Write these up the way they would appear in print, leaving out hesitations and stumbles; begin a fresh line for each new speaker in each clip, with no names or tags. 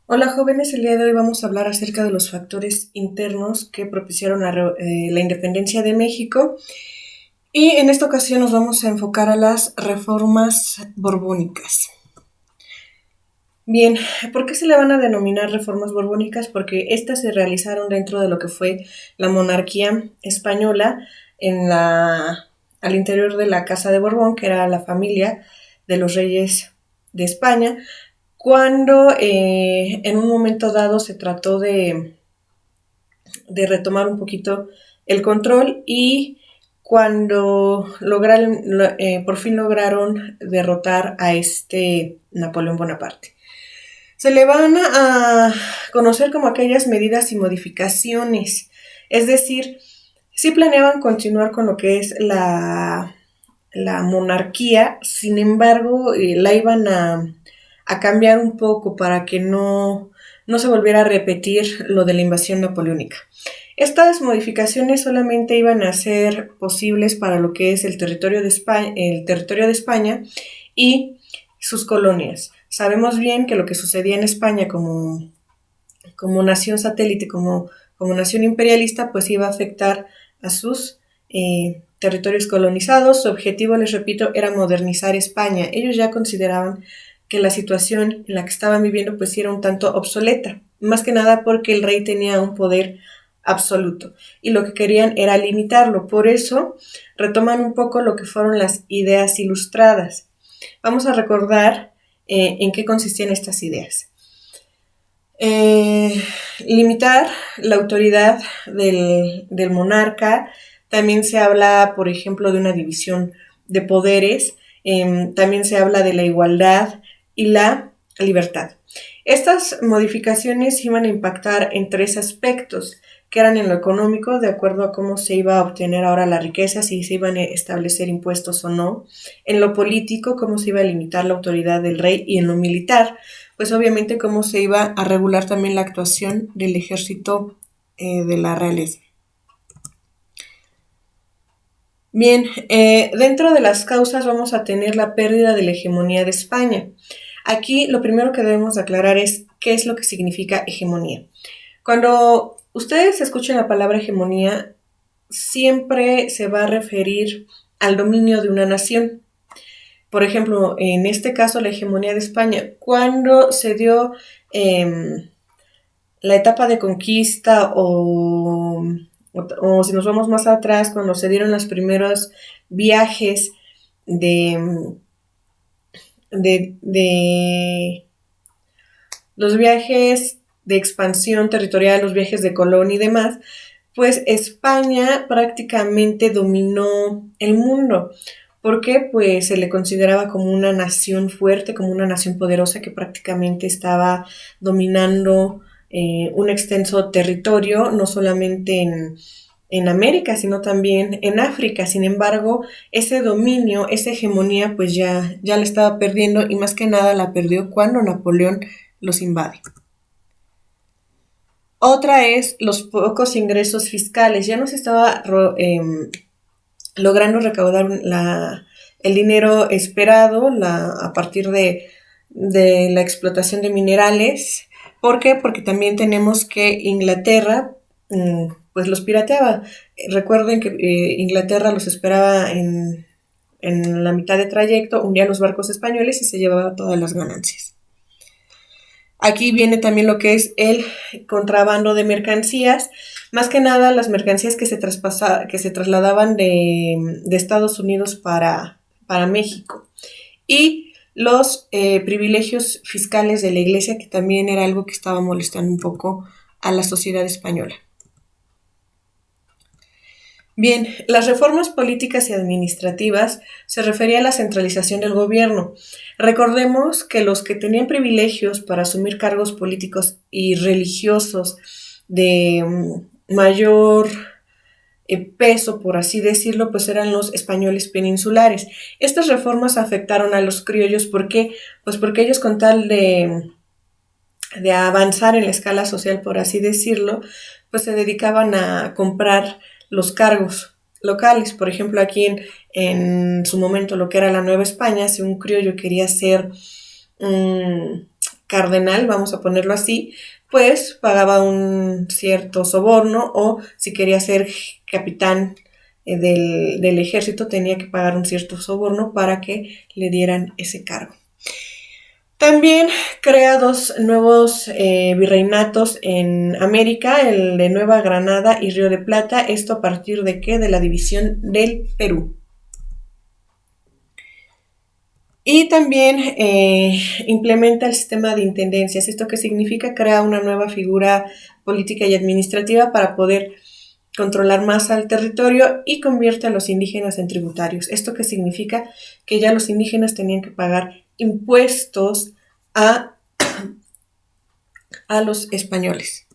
Hola jóvenes, el día de hoy vamos a hablar acerca de los factores internos que propiciaron la independencia de México y en esta ocasión nos vamos a enfocar a las reformas borbónicas. Bien, ¿por qué se le van a denominar reformas borbónicas? Porque estas se realizaron dentro de lo que fue la monarquía española al interior de la Casa de Borbón, que era la familia de los reyes de España, cuando en un momento dado se trató de retomar un poquito el control y cuando por fin lograron derrotar a este Napoleón Bonaparte. Se le van a conocer como aquellas medidas y modificaciones, es decir, sí planeaban continuar con lo que es la monarquía, sin embargo, la iban a cambiar un poco para que no se volviera a repetir lo de la invasión napoleónica. Estas modificaciones solamente iban a ser posibles para lo que es el territorio de España y sus colonias. Sabemos bien que lo que sucedía en España como nación satélite, como nación imperialista, pues iba a afectar a sus territorios colonizados. Su objetivo, les repito, era modernizar España. Ellos ya consideraban que la situación en la que estaban viviendo pues era un tanto obsoleta, más que nada porque el rey tenía un poder absoluto y lo que querían era limitarlo. Por eso retoman un poco lo que fueron las ideas ilustradas. Vamos a recordar en qué consistían estas ideas. Limitar la autoridad del monarca. También se habla, por ejemplo, de una división de poderes. También se habla de la igualdad y la libertad. Estas modificaciones iban a impactar en tres aspectos, que eran en lo económico, de acuerdo a cómo se iba a obtener ahora la riqueza, si se iban a establecer impuestos o no; en lo político, cómo se iba a limitar la autoridad del rey; y en lo militar, pues obviamente cómo se iba a regular también la actuación del ejército de la realeza. Bien, dentro de las causas vamos a tener la pérdida de la hegemonía de España. Aquí lo primero que debemos aclarar es qué es lo que significa hegemonía. Cuando ustedes escuchen la palabra hegemonía, siempre se va a referir al dominio de una nación. Por ejemplo, en este caso, la hegemonía de España, cuando se dio la etapa de conquista o si nos vamos más atrás, cuando se dieron los primeros viajes de, de los viajes de expansión territorial, los viajes de Colón y demás, pues España prácticamente dominó el mundo. ¿Por qué? Pues se le consideraba como una nación fuerte, como una nación poderosa que prácticamente estaba dominando un extenso territorio, no solamente en América, sino también en África. Sin embargo, ese dominio, esa hegemonía, pues ya la estaba perdiendo, y más que nada la perdió cuando Napoleón los invade. Otra es los pocos ingresos fiscales. Ya no se estaba logrando recaudar el dinero esperado a partir de la explotación de minerales. ¿Por qué? Porque también tenemos que Inglaterra pues los pirateaba. Recuerden que Inglaterra los esperaba en la mitad de trayecto, hundía los barcos españoles y se llevaba todas las ganancias. Aquí viene también lo que es el contrabando de mercancías, más que nada las mercancías que se trasladaban de Estados Unidos para México. Y los privilegios fiscales de la iglesia, que también era algo que estaba molestando un poco a la sociedad española. Bien, las reformas políticas y administrativas se refería a la centralización del gobierno. Recordemos que los que tenían privilegios para asumir cargos políticos y religiosos de mayor peso, por así decirlo, pues eran los españoles peninsulares. Estas reformas afectaron a los criollos. ¿Por qué? Pues porque ellos, con tal de avanzar en la escala social, por así decirlo, pues se dedicaban a comprar los cargos locales. Por ejemplo, aquí en su momento, lo que era la Nueva España, si un criollo quería ser cardenal, vamos a ponerlo así, pues pagaba un cierto soborno, o si quería ser capitán del ejército tenía que pagar un cierto soborno para que le dieran ese cargo. También crea dos nuevos virreinatos en América, el de Nueva Granada y Río de Plata. ¿Esto a partir de qué? De la división del Perú. Y también implementa el sistema de intendencias. ¿Esto qué significa? Crea una nueva figura política y administrativa para poder controlar más al territorio y convierte a los indígenas en tributarios. ¿Esto qué significa? Que ya los indígenas tenían que pagar impuestos a los españoles.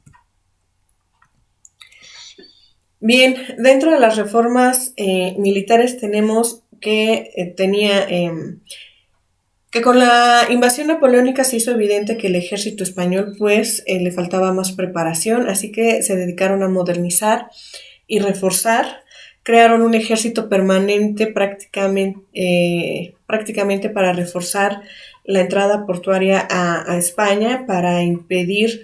Bien, dentro de las reformas militares tenemos que que con la invasión napoleónica se hizo evidente que el ejército español pues le faltaba más preparación, así que se dedicaron a modernizar y reforzar. Crearon un ejército permanente prácticamente para reforzar la entrada portuaria a España, para impedir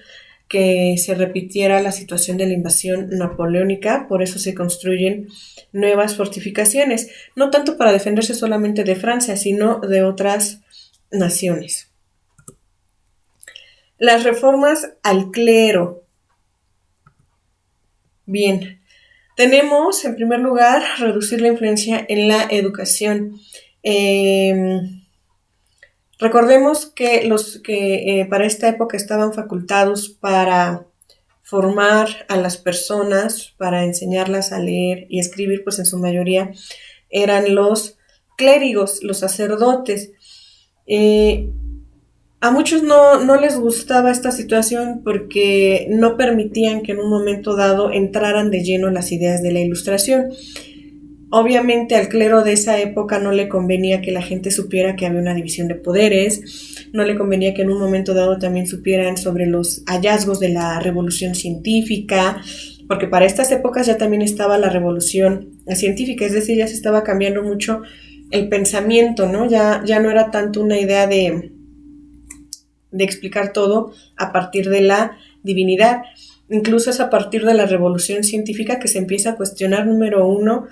que se repitiera la situación de la invasión napoleónica. Por eso se construyen nuevas fortificaciones, no tanto para defenderse solamente de Francia, sino de otras naciones. Las reformas al clero. Bien, tenemos en primer lugar reducir la influencia en la educación. Recordemos que los que para esta época estaban facultados para formar a las personas, para enseñarlas a leer y escribir, pues en su mayoría eran los clérigos, los sacerdotes. A muchos no les gustaba esta situación porque no permitían que en un momento dado entraran de lleno las ideas de la Ilustración. Obviamente al clero de esa época no le convenía que la gente supiera que había una división de poderes, no le convenía que en un momento dado también supieran sobre los hallazgos de la revolución científica, porque para estas épocas ya también estaba la revolución científica, es decir, ya se estaba cambiando mucho el pensamiento, ¿no? Ya no era tanto una idea de explicar todo a partir de la divinidad. Incluso es a partir de la revolución científica que se empieza a cuestionar, número uno,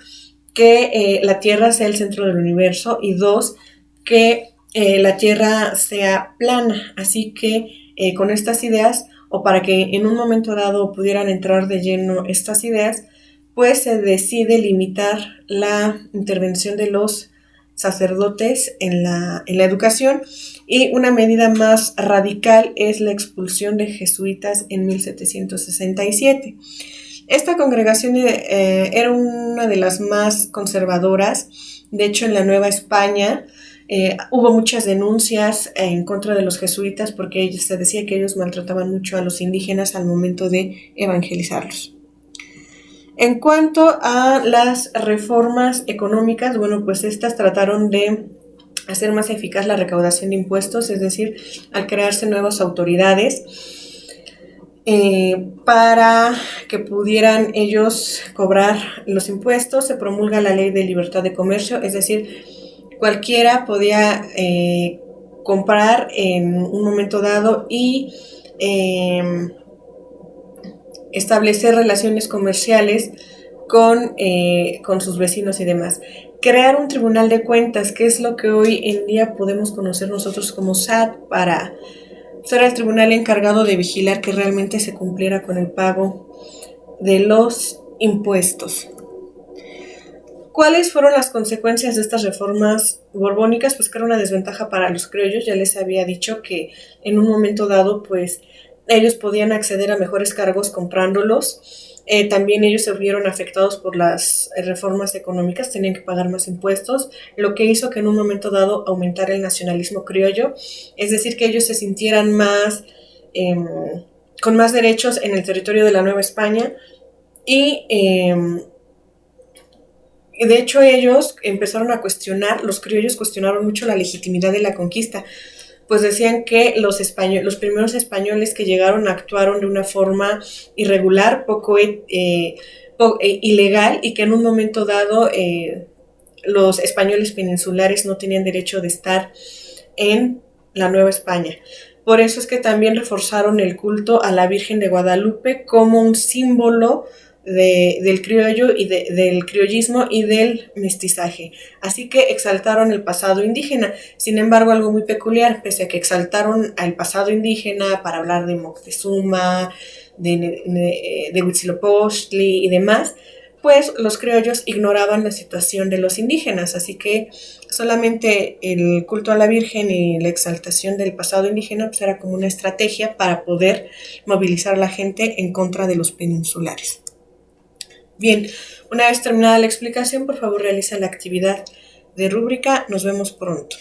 que la Tierra sea el centro del universo, y dos, que la Tierra sea plana. Así que con estas ideas, o para que en un momento dado pudieran entrar de lleno estas ideas, pues se decide limitar la intervención de los sacerdotes en la educación, y una medida más radical es la expulsión de jesuitas en 1767. Esta congregación era una de las más conservadoras. De hecho, en la Nueva España hubo muchas denuncias en contra de los jesuitas porque se decía que ellos maltrataban mucho a los indígenas al momento de evangelizarlos. En cuanto a las reformas económicas, bueno, pues estas trataron de hacer más eficaz la recaudación de impuestos, es decir, al crearse nuevas autoridades para que pudieran ellos cobrar los impuestos, se promulga la ley de libertad de comercio, es decir, cualquiera podía comprar en un momento dado y establecer relaciones comerciales con sus vecinos y demás. Crear un tribunal de cuentas, que es lo que hoy en día podemos conocer nosotros como SAT, para ser el tribunal encargado de vigilar que realmente se cumpliera con el pago de los impuestos. ¿Cuáles fueron las consecuencias de estas reformas borbónicas? Pues que era una desventaja para los criollos. Ya les había dicho que en un momento dado, pues ellos podían acceder a mejores cargos comprándolos. También ellos se vieron afectados por las reformas económicas, tenían que pagar más impuestos, lo que hizo que en un momento dado aumentara el nacionalismo criollo, es decir, que ellos se sintieran más, con más derechos en el territorio de la Nueva España, y de hecho ellos empezaron a cuestionar, los criollos cuestionaron mucho la legitimidad de la conquista, pues decían que los primeros españoles que llegaron actuaron de una forma irregular, poco ilegal, y que en un momento dado los españoles peninsulares no tenían derecho de estar en la Nueva España. Por eso es que también reforzaron el culto a la Virgen de Guadalupe como un símbolo del criollo y del criollismo y del mestizaje. Así que exaltaron el pasado indígena. Sin embargo, algo muy peculiar, pese a que exaltaron al pasado indígena para hablar de Moctezuma, de Huitzilopochtli y demás, pues los criollos ignoraban la situación de los indígenas, así que solamente el culto a la Virgen y la exaltación del pasado indígena pues era como una estrategia para poder movilizar a la gente en contra de los peninsulares. Bien, una vez terminada la explicación, por favor realiza la actividad de rúbrica. Nos vemos pronto.